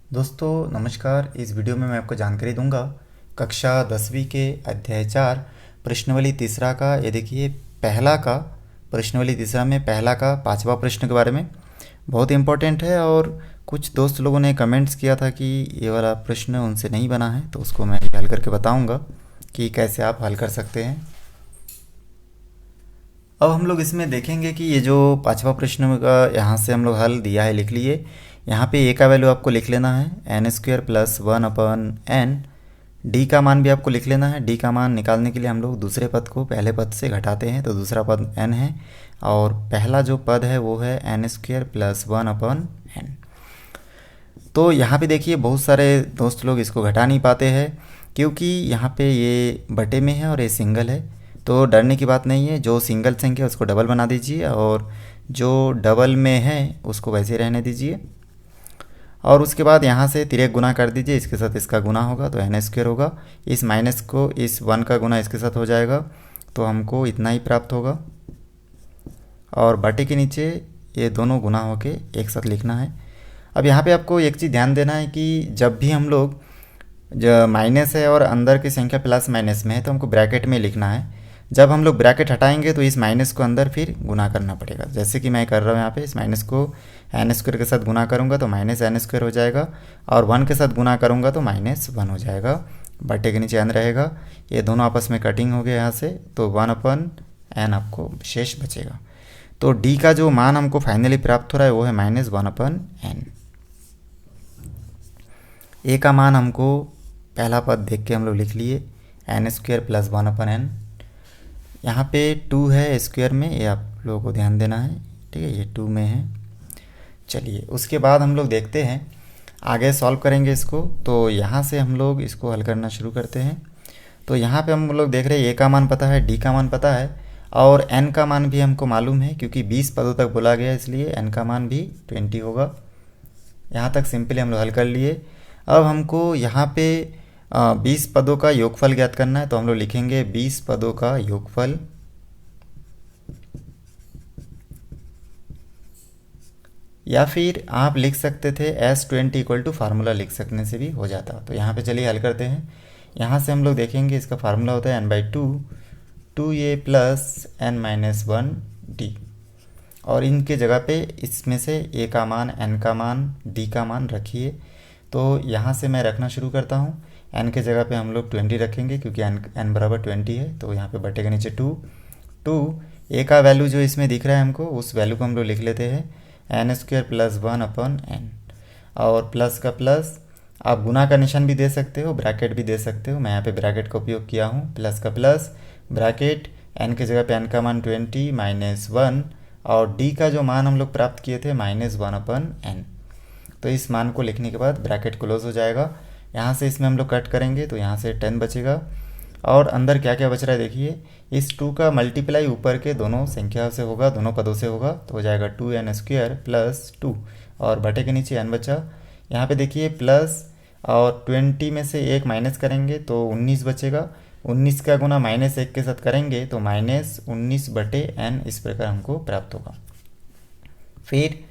दोस्तों नमस्कार। इस वीडियो में मैं आपको जानकारी दूंगा कक्षा 10वीं के अध्याय 4 प्रश्नावली तीसरा का। ये देखिए पहला का प्रश्नावली तीसरा में पहला का पांचवा प्रश्न के बारे में बहुत इम्पोर्टेंट है। और कुछ दोस्त लोगों ने कमेंट्स किया था कि ये वाला प्रश्न उनसे नहीं बना है, तो उसको मैं हल करके बताऊंगा कि कैसे आप हल कर सकते हैं। अब हम लोग इसमें देखेंगे कि ये जो पांचवा प्रश्न का यहाँ से हम लोग हल दिया है, लिख लिए। यहाँ पे ए का वैल्यू आपको लिख लेना है n² + 1/n। डी का मान भी आपको लिख लेना है। डी का मान निकालने के लिए हम लोग दूसरे पद को पहले पद से घटाते हैं, तो दूसरा पद n है और पहला जो पद है वो है n² + 1/n। तो यहाँ पे देखिए बहुत सारे दोस्त लोग इसको घटा नहीं पाते हैं क्योंकि यहाँ पे ये बटे में है और ये सिंगल है। तो डरने की बात नहीं है, जो सिंगल संख्या है उसको डबल बना दीजिए और जो डबल में है उसको वैसे ही रहने दीजिए। और उसके बाद यहाँ से तिरक गुना कर दीजिए, इसके साथ इसका गुना होगा तो n² होगा। इस माइनस को इस 1 का गुना इसके साथ हो जाएगा, तो हमको इतना ही प्राप्त होगा। और बटे के नीचे ये दोनों गुना होके एक साथ लिखना है। अब यहाँ पे आपको एक चीज़ ध्यान देना है कि जब भी हम लोग जो माइनस है और अंदर की संख्या प्लस माइनस में है तो हमको ब्रैकेट में लिखना है। जब हम लोग ब्रैकेट हटाएंगे तो इस माइनस को अंदर फिर गुना करना पड़ेगा, जैसे कि मैं कर रहा हूँ यहाँ पे। इस माइनस को n² के साथ गुना करूँगा तो -n² हो जाएगा और 1 के साथ गुना करूँगा तो -1 हो जाएगा। बटे के नीचे n रहेगा, ये दोनों आपस में कटिंग हो गया यहाँ से, तो 1/n आपको शेष बचेगा। तो d का जो मान हमको फाइनली प्राप्त हो रहा है वो है -1/n। a का मान हमको पहला पद देख के हम लोग लिख लिए n² + 1/n। यहाँ पे 2 है स्क्वायर में, ये आप लोगों को ध्यान देना है, ठीक है, ये 2 में है। चलिए उसके बाद हम लोग देखते हैं आगे सॉल्व करेंगे इसको। तो यहाँ से हम लोग इसको हल करना शुरू करते हैं। तो यहाँ पे हम लोग देख रहे हैं a का मान पता है, d का मान पता है और n का मान भी हमको मालूम है क्योंकि 20 पदों तक बोला गया, इसलिए n का मान भी 20 होगा। यहाँ तक सिंपली हम लोग हल कर लिए। अब हमको यहाँ पे 20 पदों का योगफल ज्ञात करना है, तो हम लोग लिखेंगे 20 पदों का योगफल। या फिर आप लिख सकते थे S20 = फार्मूला लिख सकने से भी हो जाता। तो यहाँ पे चलिए हल करते हैं। यहाँ से हम लोग देखेंगे इसका फार्मूला होता है n/2 2a + n - 1d। और इनके जगह पे इसमें से a का मान, n का मान, d का मान रखिए। तो यहाँ से मैं रखना शुरू करता हूँ। n के जगह पे हम लोग 20 रखेंगे क्योंकि n बराबर 20 है। तो यहाँ पे बटे के नीचे 2 a का वैल्यू जो इसमें दिख रहा है हमको, उस वैल्यू को हम लोग लिख लेते हैं n² + 1/n। और प्लस का प्लस, आप गुना का निशान भी दे सकते हो, ब्रैकेट भी दे सकते हो। मैं यहाँ पे ब्रैकेट का उपयोग किया हूँ। प्लस का प्लस ब्रैकेट, n के जगह पे n का मान 20 -1 और d का जो मान हम लोग प्राप्त किए थे -1/n। तो इस मान को लिखने के बाद ब्रैकेट क्लोज हो जाएगा। यहाँ से इसमें हम लोग कट करेंगे तो यहाँ से 10 बचेगा। और अंदर क्या क्या बच रहा है देखिए, इस 2 का मल्टीप्लाई ऊपर के दोनों संख्या से होगा, दोनों पदों से होगा, तो हो जाएगा 2n² + 2 और बटे के नीचे n बचा। यहाँ पे देखिए प्लस और 20 में से 1 माइनस करेंगे तो 19 बचेगा। 19 का गुना -1 के साथ करेंगे तो -19/n इस प्रकार हमको प्राप्त होगा। फिर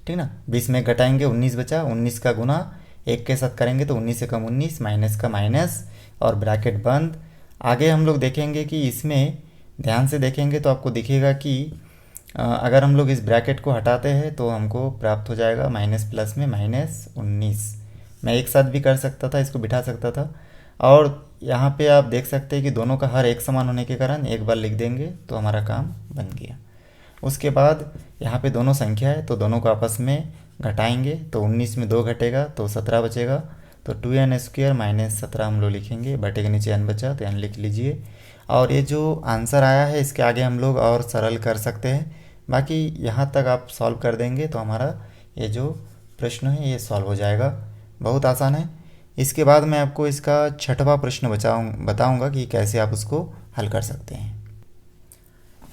ठीक ना, 20 में घटाएंगे 19 बचा, 19 का गुना 1 के साथ करेंगे तो 19 से कम 19, माइनस का माइनस और ब्रैकेट बंद। आगे हम लोग देखेंगे कि इसमें ध्यान से देखेंगे तो आपको दिखेगा कि अगर हम लोग इस ब्रैकेट को हटाते हैं तो हमको प्राप्त हो जाएगा माइनस प्लस में -19। मैं एक साथ भी कर सकता था, इसको बिठा सकता था। और यहाँ पे आप देख सकते हैं कि दोनों का हर एक समान होने के कारण एक बार लिख देंगे तो हमारा काम बन गया। उसके बाद यहाँ पे दोनों संख्या है तो दोनों को आपस में घटाएंगे तो 19 में 2 घटेगा तो 17 बचेगा। तो 2n² - 17 हम लोग लिखेंगे, बटे के नीचे n बचा तो n लिख लीजिए। और ये जो आंसर आया है इसके आगे हम लोग और सरल कर सकते हैं, बाकी यहाँ तक आप सॉल्व कर देंगे तो हमारा ये जो प्रश्न है ये सॉल्व हो जाएगा। बहुत आसान है। इसके बाद मैं आपको इसका छठवां प्रश्न बताऊँगा कि कैसे आप उसको हल कर सकते हैं।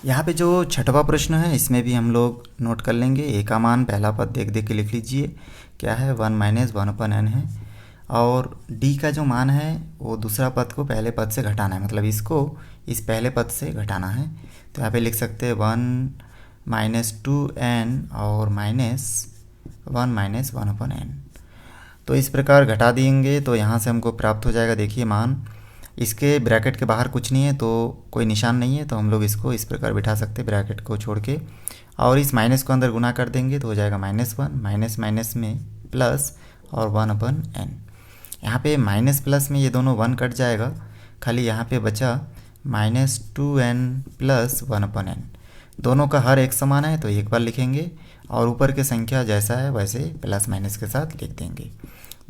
यहाँ पे जो छठवां प्रश्न है इसमें भी हम लोग नोट कर लेंगे। a का मान पहला पद देख देख के लिख लीजिए, क्या है 1 - 1/n है। और d का जो मान है वो दूसरा पद को पहले पद से घटाना है, मतलब इसको इस पहले पद से घटाना है। तो यहाँ पे लिख सकते हैं 1 - 2n और -1 - 1/n। तो इस प्रकार घटा देंगे तो यहाँ से हमको प्राप्त हो जाएगा, देखिए मान, इसके ब्रैकेट के बाहर कुछ नहीं है तो कोई निशान नहीं है, तो हम लोग इसको इस प्रकार बिठा सकते हैं ब्रैकेट को छोड़ के, और इस माइनस को अंदर गुना कर देंगे तो हो जाएगा -1, माइनस माइनस में प्लस और 1/n। यहाँ पे माइनस प्लस में ये दोनों 1 कट जाएगा, खाली यहाँ पे बचा -2n प्लस 1/n। दोनों का हर एक समान है तो एक बार लिखेंगे, और ऊपर की संख्या जैसा है वैसे प्लस माइनस के साथ लिख देंगे।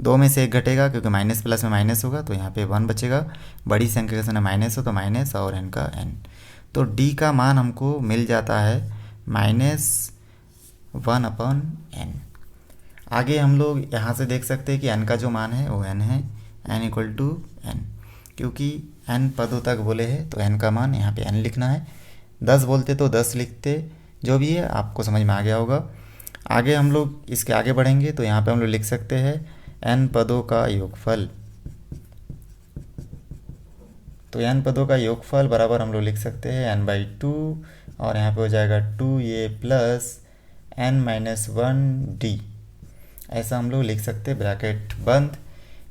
2 में से 1 घटेगा क्योंकि माइनस प्लस में माइनस होगा, तो यहाँ पे 1 बचेगा। बड़ी संख्या के सामने माइनस हो तो माइनस और n का n, तो d का मान हमको मिल जाता है -1/n। आगे हम लोग यहाँ से देख सकते हैं कि n का जो मान है वो n है, n = n, क्योंकि n पदों तक बोले हैं तो n का मान यहाँ पे n लिखना है। 10 बोलते तो 10 लिखते, जो भी है आपको समझ में आ गया होगा। आगे हम लोग इसके आगे बढ़ेंगे तो यहाँ पे हम लोग लिख सकते हैं n पदों का योगफल। तो n पदों का योगफल बराबर हम लोग लिख सकते हैं n/2, और यहाँ पे हो जाएगा 2a प्लस n-1d, ऐसा हम लोग लिख सकते हैं, ब्रैकेट बंद।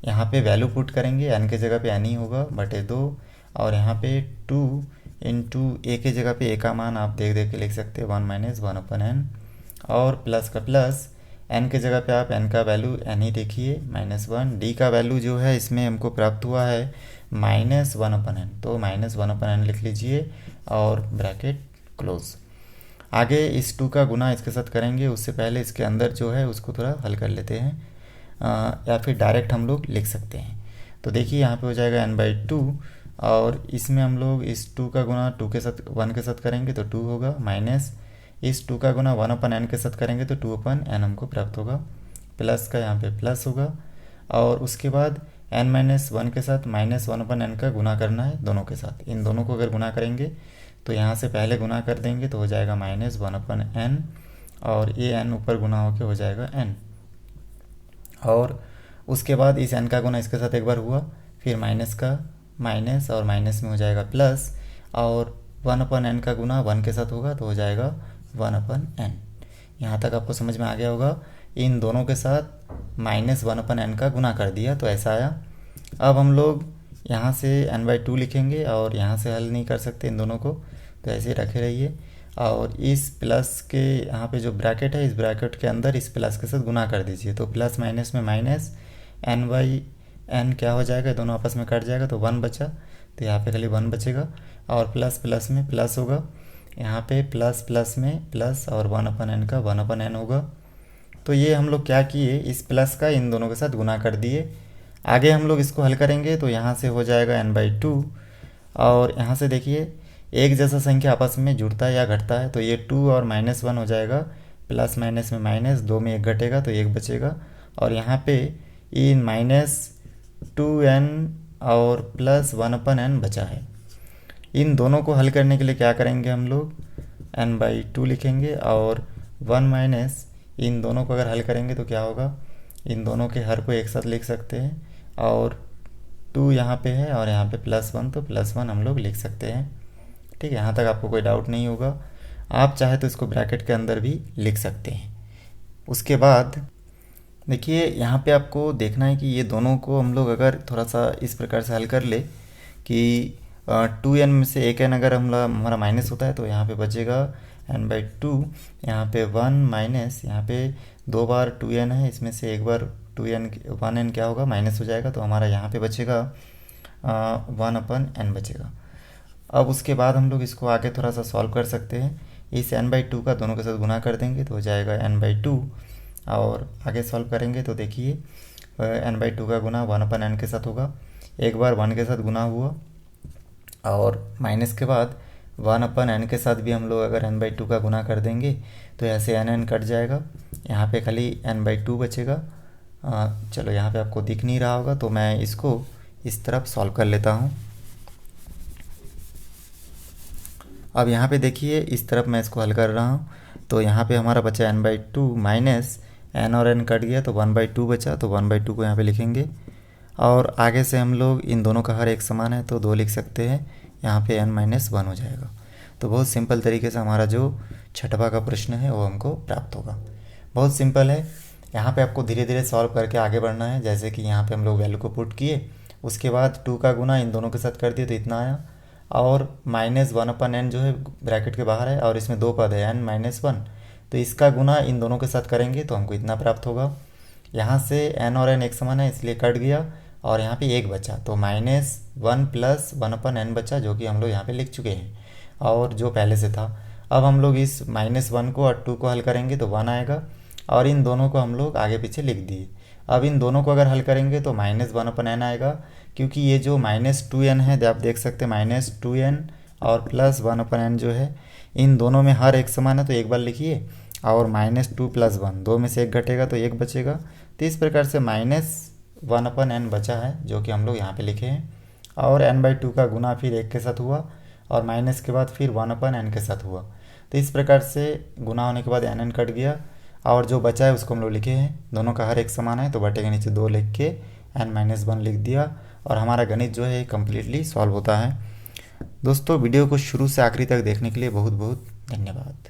यहाँ पे वैल्यू पुट करेंगे, n के जगह पे n ही होगा /2, और यहाँ पे 2 इंटू a के जगह पे a का मान आप देख देख के लिख सकते हैं 1 - 1/n, और प्लस का प्लस, n के जगह पे आप n का वैल्यू n ही देखिए -1, d का वैल्यू जो है इसमें हमको प्राप्त हुआ है -1/n, तो -1/n लिख लीजिए और ब्रैकेट क्लोज। आगे इस 2 का गुना इसके साथ करेंगे, उससे पहले इसके अंदर जो है उसको थोड़ा हल कर लेते हैं, या फिर डायरेक्ट हम लोग लिख सकते हैं। तो देखिए यहाँ पे हो जाएगा n/2, और इसमें हम लोग इस 2 का गुना 2 के साथ 1 के साथ करेंगे तो 2 होगा, माइनस इस 2 का गुना 1/n के साथ करेंगे तो 2/n हमको प्राप्त होगा, प्लस का यहाँ पे प्लस होगा, और उसके बाद n-1 के साथ -1/n का गुना करना है दोनों के साथ। इन दोनों को अगर गुना करेंगे तो यहाँ से पहले गुना कर देंगे तो हो जाएगा -1/n, और ये n ऊपर गुना होके हो जाएगा n, और उसके बाद इस n का गुना इसके साथ एक बार हुआ, फिर माइनस का माइनस, और माइनस में हो जाएगा प्लस, और 1/n का गुना 1 के साथ होगा तो हो जाएगा 1/n। यहाँ तक आपको समझ में आ गया होगा। इन दोनों के साथ -1/n का गुना कर दिया तो ऐसा आया। अब हम लोग यहाँ से n/2 लिखेंगे, और यहाँ से हल नहीं कर सकते इन दोनों को, तो ऐसे ही रखे रहिए, और इस प्लस के यहाँ पे जो ब्रैकेट है इस ब्रैकेट के अंदर इस प्लस के साथ गुना कर दीजिए, तो प्लस माइनस में माइनस, n/n क्या हो जाएगा, दोनों आपस में कट जाएगा तो 1 बचा, तो यहाँ पे खाली 1 बचेगा, और प्लस प्लस में प्लस होगा, यहाँ पे प्लस प्लस में प्लस, और 1/n का 1/n होगा। तो ये हम लोग क्या किए, इस प्लस का इन दोनों के साथ गुना कर दिए। आगे हम लोग इसको हल करेंगे तो यहाँ से हो जाएगा n/2, और यहाँ से देखिए एक जैसा संख्या आपस में जुड़ता है या घटता है, तो ये 2 और -1 हो जाएगा, प्लस माइनस में माइनस, 2 में 1 घटेगा तो 1 बचेगा, और यहाँ पे इन -2n और प्लस 1/n बचा है। इन दोनों को हल करने के लिए क्या करेंगे, हम लोग n/2 लिखेंगे, और 1 माइनस इन दोनों को अगर हल करेंगे तो क्या होगा, इन दोनों के हर को एक साथ लिख सकते हैं, और 2 यहाँ पे है और यहाँ पे +1, तो +1 हम लोग लिख सकते हैं। ठीक है, यहाँ तक आपको कोई डाउट नहीं होगा। आप चाहे तो इसको ब्रैकेट के अंदर भी लिख सकते हैं। उसके बाद देखिए यहाँ पे आपको देखना है कि ये दोनों को हम लोग अगर थोड़ा सा इस प्रकार से हल कर ले कि 2n में से एक n अगर हमारा माइनस होता है तो यहाँ पे बचेगा n/2, यहाँ पे 1 माइनस, यहाँ पे 2 बार 2n है, इसमें से एक बार 1n क्या होगा, माइनस हो जाएगा, तो हमारा यहाँ पे बचेगा 1/n बचेगा। अब उसके बाद हम लोग इसको आगे थोड़ा सा सॉल्व कर सकते हैं। इस n/2 का दोनों के साथ गुना कर देंगे तो हो जाएगा n/2, और आगे सॉल्व करेंगे तो देखिए n/2 का गुना 1/n के साथ होगा, एक बार 1 के साथ गुना हुआ, और माइनस के बाद 1/n के साथ भी हम लोग अगर n/2 का गुना कर देंगे तो ऐसे n कट जाएगा, यहाँ पे खाली n/2 बचेगा। चलो यहाँ पे आपको दिख नहीं रहा होगा तो मैं इसको इस तरफ सॉल्व कर लेता हूँ। अब यहाँ पे देखिए इस तरफ मैं इसको हल कर रहा हूँ, तो यहाँ पे हमारा बचा n/2 माइनस n और n कट गया तो 1/2 बचा, तो 1/2 को यहाँ पे लिखेंगे, और आगे से हम लोग इन दोनों का हर एक समान है तो 2 लिख सकते हैं, यहाँ पे n-1 हो जाएगा। तो बहुत सिंपल तरीके से हमारा जो छठवां का प्रश्न है वो हमको प्राप्त होगा। बहुत सिंपल है। यहाँ पे आपको धीरे धीरे सॉल्व करके आगे बढ़ना है। जैसे कि यहाँ पे हम लोग वैल्यू को पुट किए, उसके बाद 2 का गुना इन दोनों के साथ कर दिए तो इतना आया, और -1/n जो है ब्रैकेट के बाहर है और इसमें 2 पद है n-1, तो इसका गुना इन दोनों के साथ करेंगे तो हमको इतना प्राप्त होगा। यहाँ से n और n एक समान है इसलिए कट गया और यहाँ पे 1 बचा, तो -1 + 1/n बचा, जो कि हम लोग यहाँ पे लिख चुके हैं और जो पहले से था। अब हम लोग इस -1 को और 2 को हल करेंगे तो 1 आएगा, और इन दोनों को हम लोग आगे पीछे लिख दिए। अब इन दोनों को अगर हल करेंगे तो -1/n आएगा, क्योंकि ये जो -2n है आप देख सकते हैं, -2n और +1/n जो है इन दोनों में हर एक समान है तो एक बार लिखिए, और -2 + 1 दो में से एक घटेगा तो एक बचेगा। तो इस प्रकार से -1/n बचा है जो कि हम लोग यहाँ पे लिखे हैं, और n/2 का गुना फिर 1 के साथ हुआ और माइनस के बाद फिर 1/n के साथ हुआ। तो इस प्रकार से गुना होने के बाद n कट गया और जो बचा है उसको हम लोग लिखे हैं, दोनों का हर एक समान है तो बटे के नीचे 2 लिख के n-1 लिख दिया, और हमारा गणित जो है कम्प्लीटली सॉल्व होता है। दोस्तों वीडियो को शुरू से आखिरी तक देखने के लिए बहुत बहुत धन्यवाद।